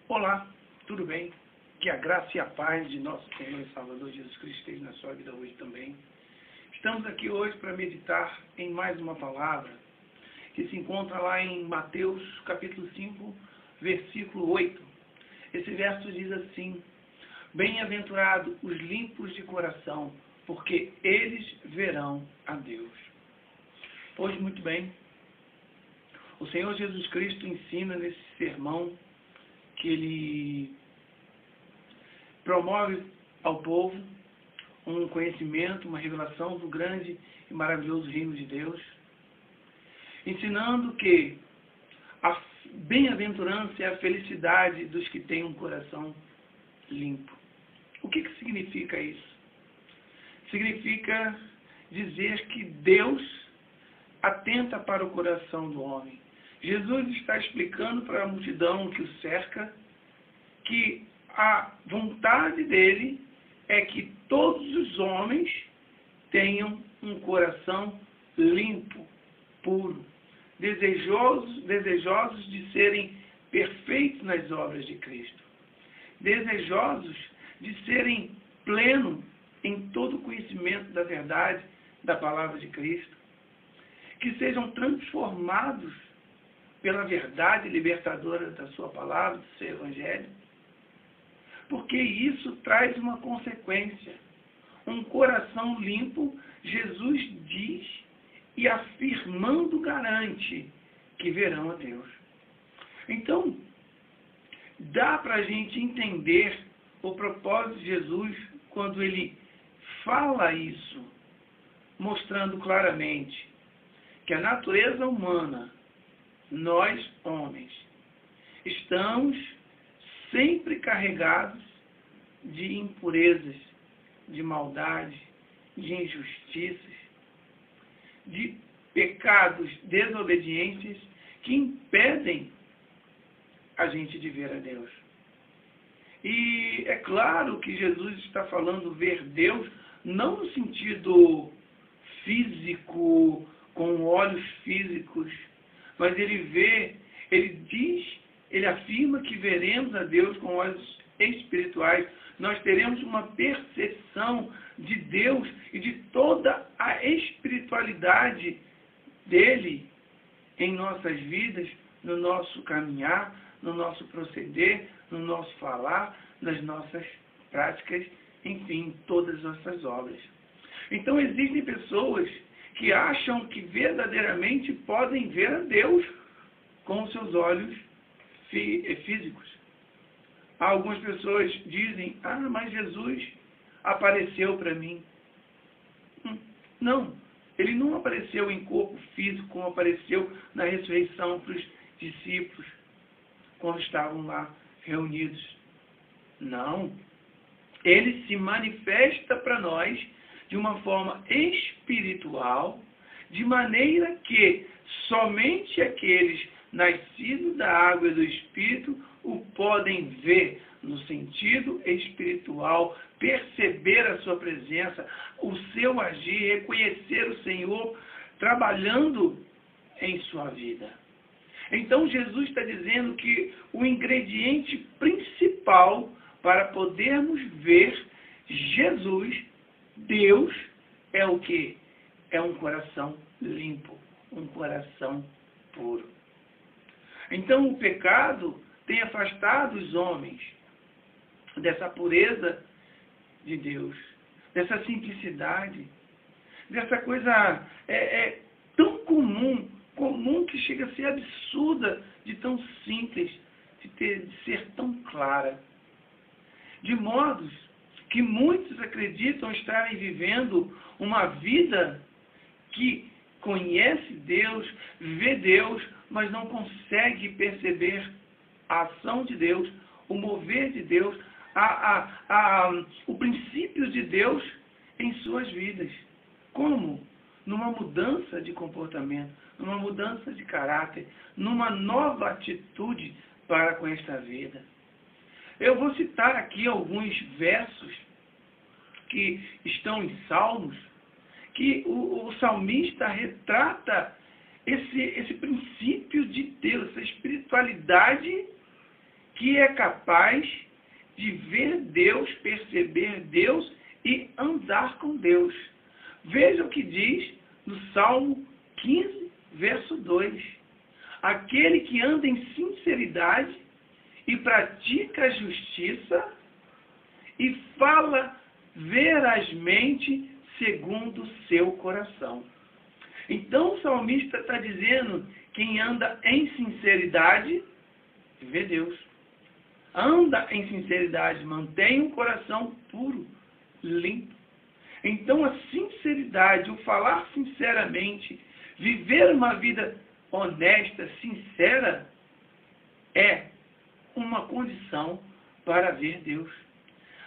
Olá, tudo bem? Que a graça e a paz de nosso Senhor e Salvador Jesus Cristo esteja na sua vida hoje também. Estamos aqui hoje para meditar em mais uma palavra que se encontra lá em Mateus capítulo 5, versículo 8. Esse verso diz assim: bem-aventurados os limpos de coração, porque eles verão a Deus. Hoje, muito bem, o Senhor Jesus Cristo ensina nesse sermão que ele promove ao povo um conhecimento, uma revelação do grande e maravilhoso reino de Deus, ensinando que a bem-aventurança é a felicidade dos que têm um coração limpo. O que significa isso? Significa dizer que Deus atenta para o coração do homem. Jesus está explicando para a multidão que o cerca que a vontade dele é que todos os homens tenham um coração limpo, puro, desejosos de serem perfeitos nas obras de Cristo, desejosos de serem plenos em todo o conhecimento da verdade da palavra de Cristo, que sejam transformados pela verdade libertadora da sua palavra, do seu evangelho, porque isso traz uma consequência. Um coração limpo, Jesus diz e afirmando garante que verão a Deus. Então, dá para a gente entender o propósito de Jesus quando ele fala isso, mostrando claramente que a natureza humana, nós, homens, estamos sempre carregados de impurezas, de maldade, de injustiças, de pecados, desobediências que impedem a gente de ver a Deus. E é claro que Jesus está falando ver Deus não no sentido físico, com olhos físicos, mas ele afirma que veremos a Deus com olhos espirituais. Nós teremos uma percepção de Deus e de toda a espiritualidade dele em nossas vidas, no nosso caminhar, no nosso proceder, no nosso falar, nas nossas práticas, enfim, todas as nossas obras. Então existem pessoas que acham que verdadeiramente podem ver a Deus com os seus olhos físicos. Algumas pessoas dizem: mas Jesus apareceu para mim. Não, ele não apareceu em corpo físico como apareceu na ressurreição para os discípulos quando estavam lá reunidos. Não, ele se manifesta para nós de uma forma espiritual, de maneira que somente aqueles nascidos da água e do Espírito o podem ver no sentido espiritual, perceber a sua presença, o seu agir, reconhecer o Senhor trabalhando em sua vida. Então Jesus está dizendo que o ingrediente principal para podermos ver Jesus, Deus, é o quê? É um coração limpo, um coração puro. Então o pecado tem afastado os homens dessa pureza de Deus, dessa simplicidade, dessa coisa tão comum que chega a ser absurda, de tão simples, de ser tão clara. De modos que muitos acreditam estarem vivendo uma vida que conhece Deus, vê Deus, mas não consegue perceber a ação de Deus, o mover de Deus, o princípio de Deus em suas vidas. Como? Numa mudança de comportamento, numa mudança de caráter, numa nova atitude para com esta vida. Eu vou citar aqui alguns versos que estão em Salmos, que o salmista retrata esse princípio de Deus, essa espiritualidade que é capaz de ver Deus, perceber Deus e andar com Deus. Veja o que diz no Salmo 15, verso 2. Aquele que anda em sinceridade e pratica a justiça e fala verazmente segundo o seu coração. Então o salmista está dizendo: quem anda em sinceridade vê Deus. Anda em sinceridade, mantém um coração puro, limpo. Então a sinceridade, o falar sinceramente, viver uma vida honesta, sincera, é uma condição para ver Deus.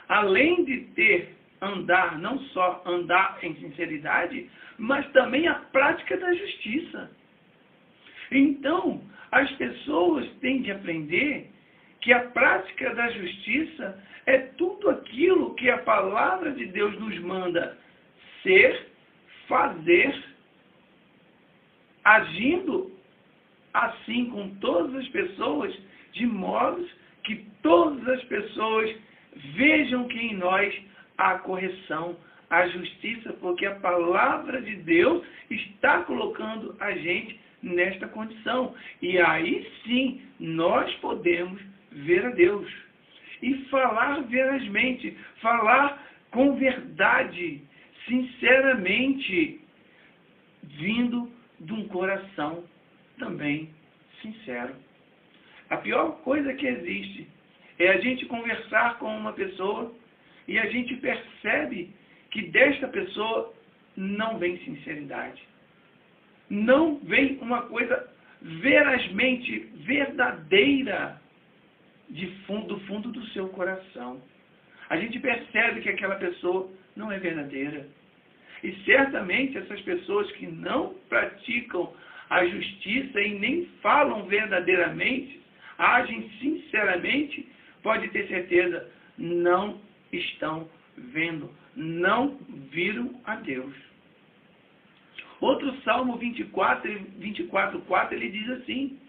Além de andar, não só andar em sinceridade, mas também a prática da justiça. Então, as pessoas têm de aprender que a prática da justiça é tudo aquilo que a palavra de Deus nos manda ser, fazer, agindo assim com todas as pessoas, de modo que todas as pessoas vejam que em nós há a correção, a justiça, porque a palavra de Deus está colocando a gente nesta condição. E aí sim, nós podemos ver a Deus. E falar verazmente, falar com verdade, sinceramente, vindo de um coração também sincero. A pior coisa que existe é a gente conversar com uma pessoa e a gente percebe que desta pessoa não vem sinceridade. Não vem uma coisa verazmente, verdadeira, do fundo do seu coração. A gente percebe que aquela pessoa não é verdadeira. E certamente essas pessoas que não praticam a justiça e nem falam verdadeiramente, agem sinceramente, pode ter certeza, não estão vendo, não viram a Deus. Outro Salmo 24:4, ele diz assim: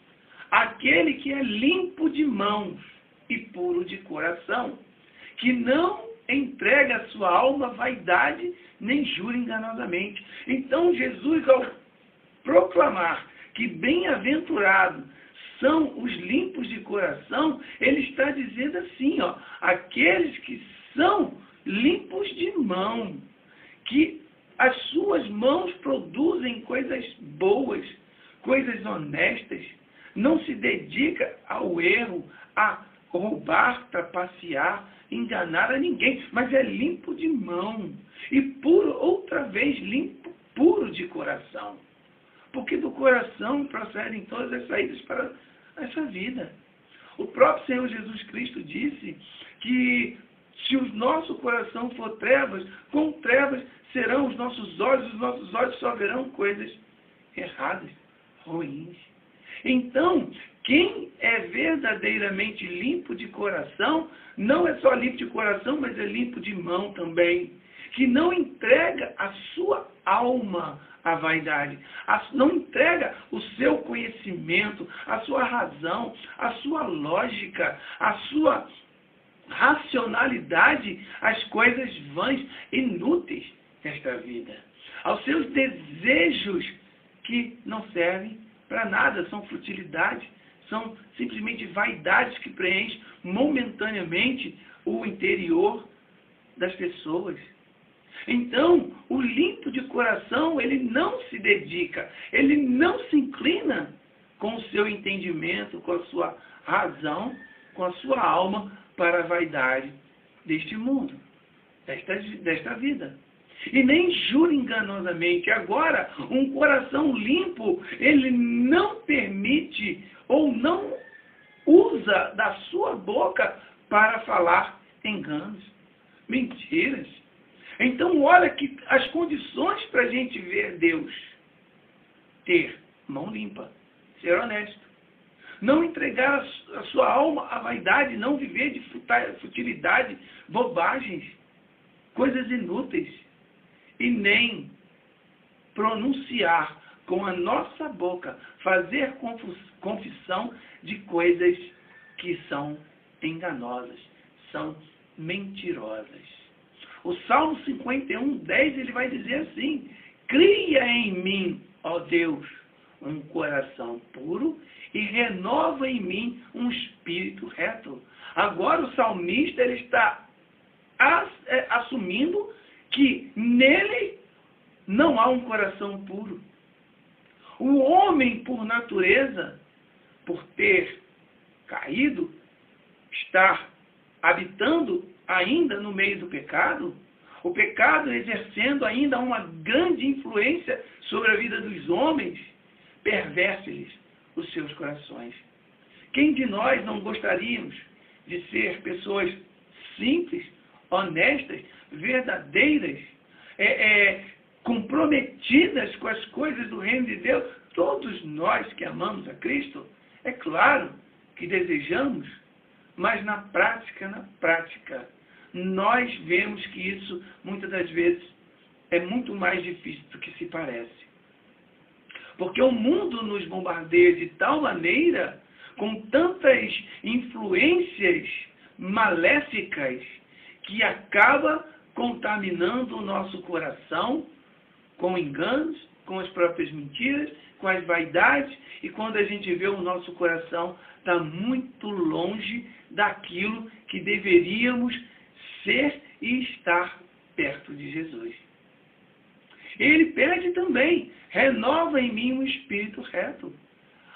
aquele que é limpo de mãos e puro de coração, que não entrega a sua alma à vaidade, nem jura enganosamente. Então Jesus, ao proclamar que bem-aventurados são os limpos de coração, ele está dizendo assim, ó, aqueles que são limpos de mão, que as suas mãos produzem coisas boas, coisas honestas, não se dedica ao erro, a roubar, trapacear, enganar a ninguém, mas é limpo de mão e puro, outra vez limpo, puro de coração. Porque do coração procedem todas as saídas para essa vida. O próprio Senhor Jesus Cristo disse que se o nosso coração for trevas, com trevas serão os nossos olhos só verão coisas erradas, ruins. Então, quem é verdadeiramente limpo de coração, não é só limpo de coração, mas é limpo de mão também. Que não entrega a sua alma à vaidade, não entrega o seu conhecimento, a sua razão, a sua lógica, a sua racionalidade às coisas vãs, inúteis desta vida, aos seus desejos que não servem para nada, são futilidades, são simplesmente vaidades que preenchem momentaneamente o interior das pessoas. Então, o limpo de coração, ele não se dedica, ele não se inclina com o seu entendimento, com a sua razão, com a sua alma para a vaidade deste mundo, desta vida. E nem jura enganosamente. Agora, um coração limpo, ele não permite ou não usa da sua boca para falar enganos, mentiras. Então, olha que as condições para a gente ver Deus: ter mão limpa, ser honesto, não entregar a sua alma à vaidade, não viver de futilidade, bobagens, coisas inúteis, e nem pronunciar com a nossa boca, fazer confissão de coisas que são enganosas, são mentirosas. O Salmo 51:10, ele vai dizer assim: cria em mim, ó Deus, um coração puro e renova em mim um espírito reto. Agora o salmista ele está assumindo que nele não há um coração puro. O homem, por natureza, por ter caído, estar habitando ainda no meio do pecado, o pecado exercendo ainda uma grande influência sobre a vida dos homens, perverte-lhes os seus corações. Quem de nós não gostaríamos de ser pessoas simples, honestas, verdadeiras, comprometidas com as coisas do reino de Deus? Todos nós que amamos a Cristo, é claro que desejamos, mas na prática, nós vemos que isso, muitas das vezes, é muito mais difícil do que se parece. Porque o mundo nos bombardeia de tal maneira, com tantas influências maléficas, que acaba contaminando o nosso coração com enganos, com as próprias mentiras, com as vaidades, e quando a gente vê o nosso coração está muito longe daquilo que deveríamos ser e estar perto de Jesus. Ele pede também, renova em mim um espírito reto.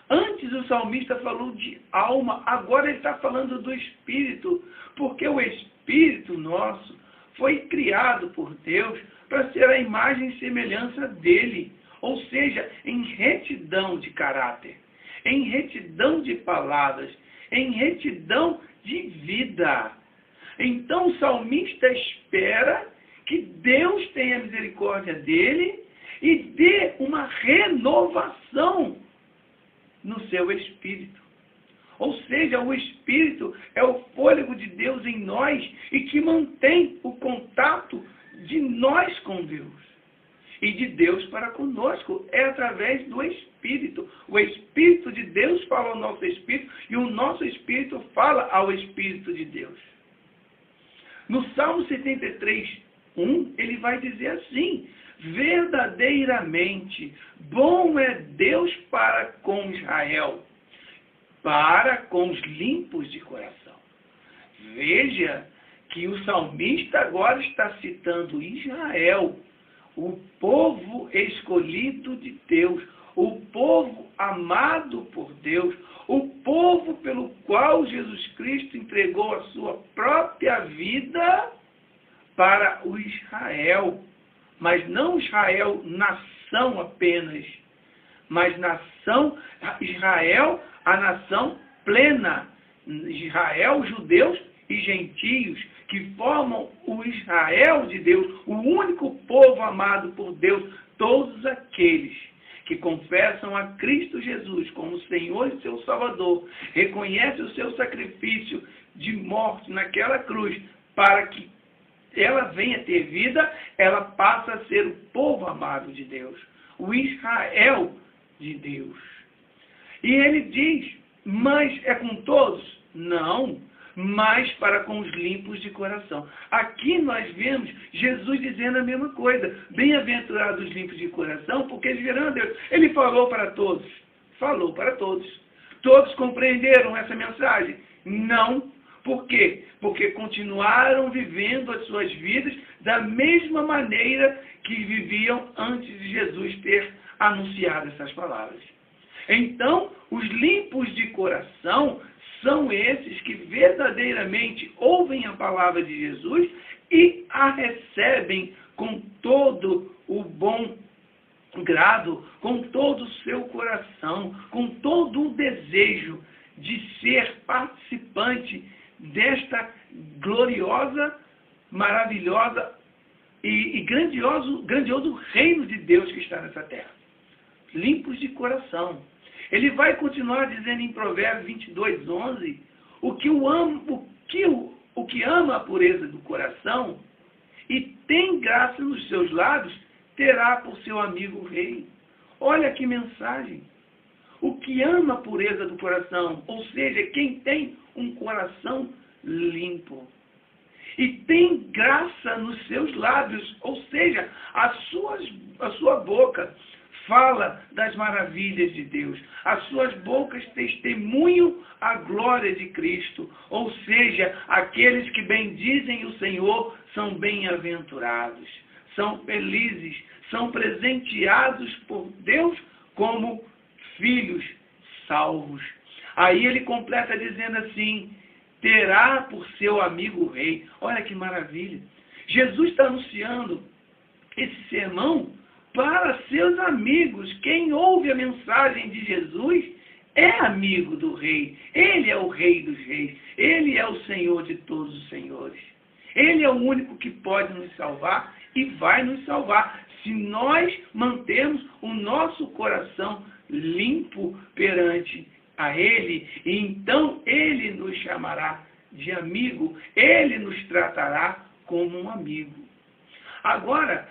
Antes o salmista falou de alma, agora ele está falando do espírito, porque o espírito nosso foi criado por Deus para ser a imagem e semelhança dele, ou seja, em retidão de caráter, em retidão de palavras, em retidão de vida. Então o salmista espera que Deus tenha misericórdia dele e dê uma renovação no seu espírito. Ou seja, o espírito é o fôlego de Deus em nós e que mantém o contato de nós com Deus e de Deus para conosco. É através do espírito. O espírito de Deus fala ao nosso espírito e o nosso espírito fala ao espírito de Deus. No Salmo 73:1, ele vai dizer assim: verdadeiramente bom é Deus para com Israel, para com os limpos de coração. Veja que o salmista agora está citando Israel, o povo escolhido de Deus, o povo amado por Deus, o povo pelo qual Jesus Cristo entregou a sua própria vida para o Israel. Mas não Israel, nação apenas, mas nação, Israel, a nação plena. Israel, judeus e gentios, que formam o Israel de Deus, o único povo amado por Deus, todos aqueles que confessam a Cristo Jesus como Senhor e seu Salvador, reconhecem o seu sacrifício de morte naquela cruz, para que ela venha ter vida, ela passa a ser o povo amado de Deus, o Israel de Deus. E ele diz, mas é com todos? Não, mas para com os limpos de coração. Aqui nós vemos Jesus dizendo a mesma coisa. Bem-aventurados os limpos de coração, porque eles verão a Deus. Ele falou para todos. Falou para todos. Todos compreenderam essa mensagem? Não. Por quê? Porque continuaram vivendo as suas vidas da mesma maneira que viviam antes de Jesus ter anunciado essas palavras. Então, os limpos de coração são esses que verdadeiramente ouvem a palavra de Jesus e a recebem com todo o bom grado, com todo o seu coração, com todo o desejo de ser participante desta gloriosa, maravilhosa e grandioso reino de Deus que está nessa terra. Limpos de coração. Ele vai continuar dizendo em Provérbios 22:11, o que ama a pureza do coração e tem graça nos seus lábios, terá por seu amigo o rei. Olha que mensagem. o que ama a pureza do coração, ou seja, quem tem um coração limpo. E tem graça nos seus lábios, ou seja, a sua boca fala das maravilhas de Deus. As suas bocas testemunham a glória de Cristo, ou seja, aqueles que bendizem o Senhor são bem-aventurados, são felizes, são presenteados por Deus como filhos salvos. Aí ele completa dizendo assim: terá por seu amigo o rei. Olha que maravilha. Jesus está anunciando esse sermão para seus amigos. Quem ouve a mensagem de Jesus é amigo do rei. Ele é o rei dos reis. Ele é o Senhor de todos os senhores. Ele é o único que pode nos salvar e vai nos salvar se nós mantermos o nosso coração limpo perante a Ele. E então Ele nos chamará de amigo. Ele nos tratará como um amigo. Agora,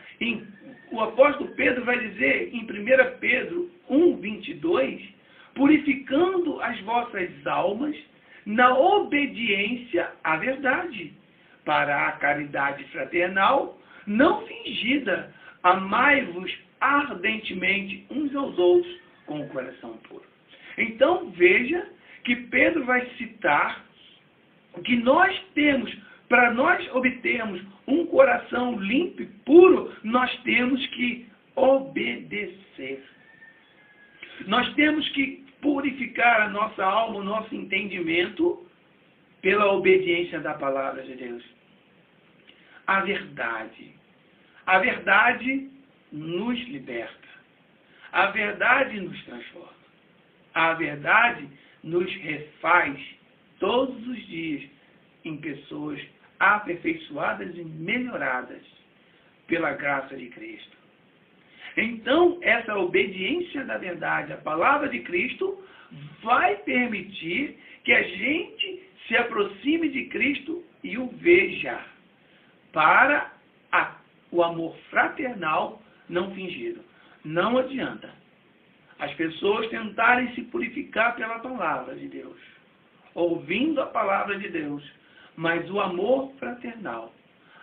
o apóstolo Pedro vai dizer em 1 Pedro 1:22, purificando as vossas almas na obediência à verdade, para a caridade fraternal não fingida, amai-vos ardentemente uns aos outros com o coração puro. Então veja que Pedro vai citar que nós temos, para nós obtermos um coração limpo e puro, nós temos que obedecer. Nós temos que purificar a nossa alma, o nosso entendimento, pela obediência da palavra de Deus. A verdade. A verdade nos liberta. A verdade nos transforma. A verdade nos refaz todos os dias em pessoas aperfeiçoadas e melhoradas pela graça de Cristo. Então, essa obediência da verdade à palavra de Cristo vai permitir que a gente se aproxime de Cristo e o veja, para o amor fraternal não fingido. Não adianta as pessoas tentarem se purificar pela palavra de Deus, ouvindo a palavra de Deus, mas o amor fraternal,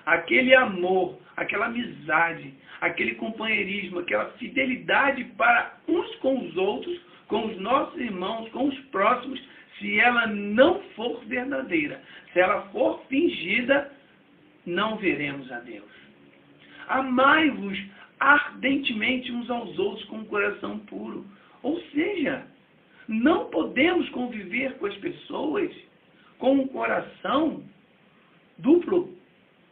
aquele amor, aquela amizade, aquele companheirismo, aquela fidelidade para uns com os outros, com os nossos irmãos, com os próximos, se ela não for verdadeira, se ela for fingida, não veremos a Deus. Amai-vos ardentemente uns aos outros com um coração puro. Ou seja, não podemos conviver com as pessoas com um coração duplo.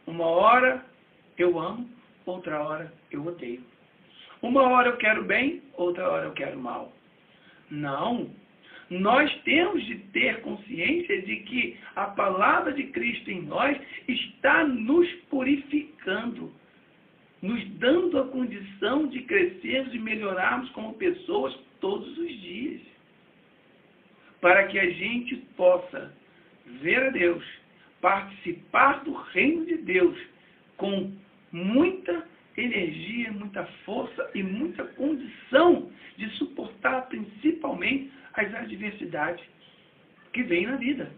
Uma hora eu amo, outra hora eu odeio. Uma hora eu quero bem, outra hora eu quero mal. Não. Nós temos de ter consciência de que a palavra de Cristo em nós está nos purificando, nos dando a condição de crescermos e melhorarmos como pessoas todos os dias, para que a gente possa ver a Deus, participar do reino de Deus com muita energia, muita força e muita condição de suportar principalmente as adversidades que vêm na vida.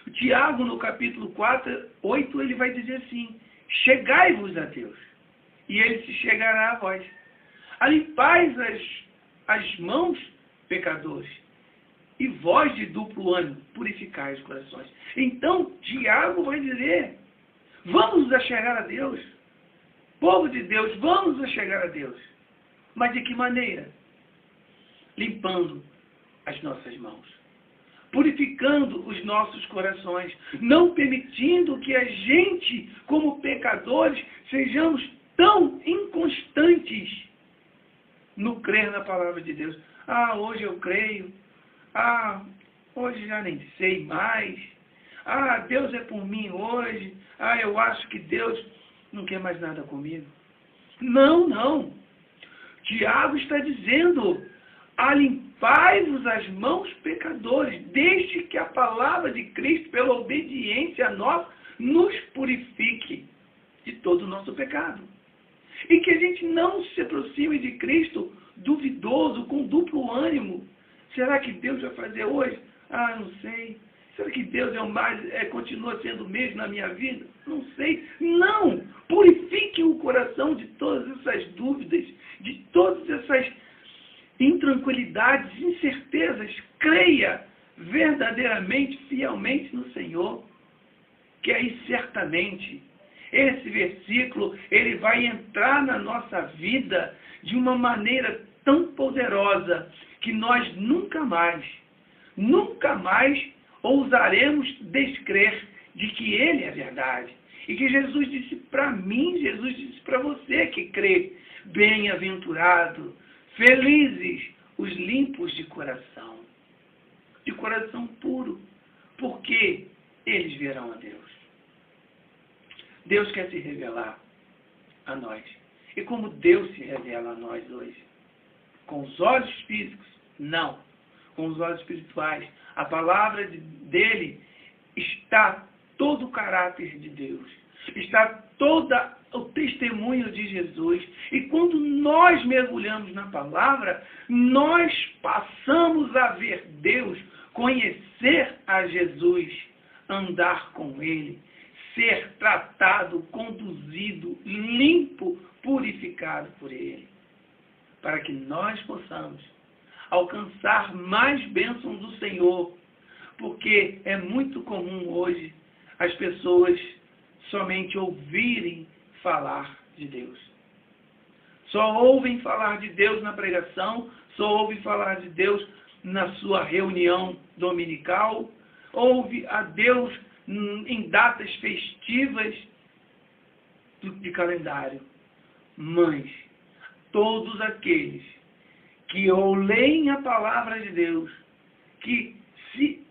O Tiago, no capítulo 4, 8, ele vai dizer assim: chegai-vos a Deus, e Ele se chegará a vós. Limpais as mãos, pecadores, e vós de duplo ânimo, purificai os corações. Então, Tiago vai dizer: vamos nos achegar a Deus. Povo de Deus, vamos nos achegar a Deus. Mas de que maneira? Limpando as nossas mãos, purificando os nossos corações, não permitindo que a gente, como pecadores, sejamos tão inconstantes no crer na palavra de Deus. Hoje eu creio. Hoje já nem sei mais. Deus é por mim hoje. Eu acho que Deus não quer mais nada comigo. Não. Tiago está dizendo: limpai-vos as mãos, pecadores, desde que a palavra de Cristo, pela obediência a nós, nos purifique de todo o nosso pecado. E que a gente não se aproxime de Cristo duvidoso, com duplo ânimo. Será que Deus vai fazer hoje? Ah, não sei. Será que Deus continua sendo o mesmo na minha vida? Não sei. Não! Purifique o coração de todas essas dúvidas, de todas essas intranquilidades, incertezas. Creia verdadeiramente, fielmente no Senhor. Que aí certamente esse versículo ele vai entrar na nossa vida de uma maneira tão poderosa que nós nunca mais ousaremos descrer de que Ele é verdade. E que Jesus disse para mim, Jesus disse para você que crê, bem-aventurado, felizes os limpos de coração puro, porque eles verão a Deus. Deus quer se revelar a nós. E como Deus se revela a nós hoje? Com os olhos físicos? Não. Com os olhos espirituais. A palavra dele está todo o caráter de Deus. Está todo o testemunho de Jesus. E quando nós mergulhamos na palavra, nós passamos a ver Deus, conhecer a Jesus, andar com Ele, ser tratado, conduzido, limpo, purificado por Ele. Para que nós possamos alcançar mais bênçãos do Senhor. Porque é muito comum hoje as pessoas somente ouvirem falar de Deus. Só ouvem falar de Deus na pregação, só ouvem falar de Deus na sua reunião dominical, ouve a Deus em datas festivas de calendário. Mas todos aqueles que ou leem a palavra de Deus, que se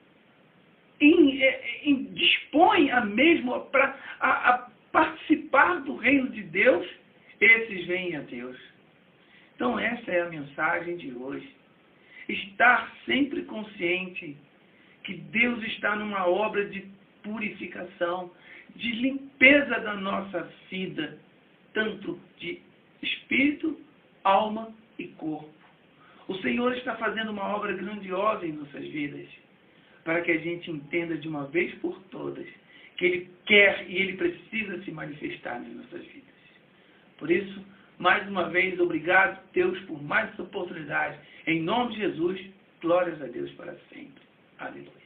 dispõem a participar do reino de Deus, esses vêm a Deus. Então essa é a mensagem de hoje. Estar sempre consciente que Deus está numa obra de purificação, de limpeza da nossa vida, tanto de espírito, alma e corpo. O Senhor está fazendo uma obra grandiosa em nossas vidas, para que a gente entenda de uma vez por todas que Ele quer e Ele precisa se manifestar nas nossas vidas. Por isso, mais uma vez, obrigado, Deus, por mais essa oportunidade. Em nome de Jesus, glórias a Deus para sempre. Aleluia.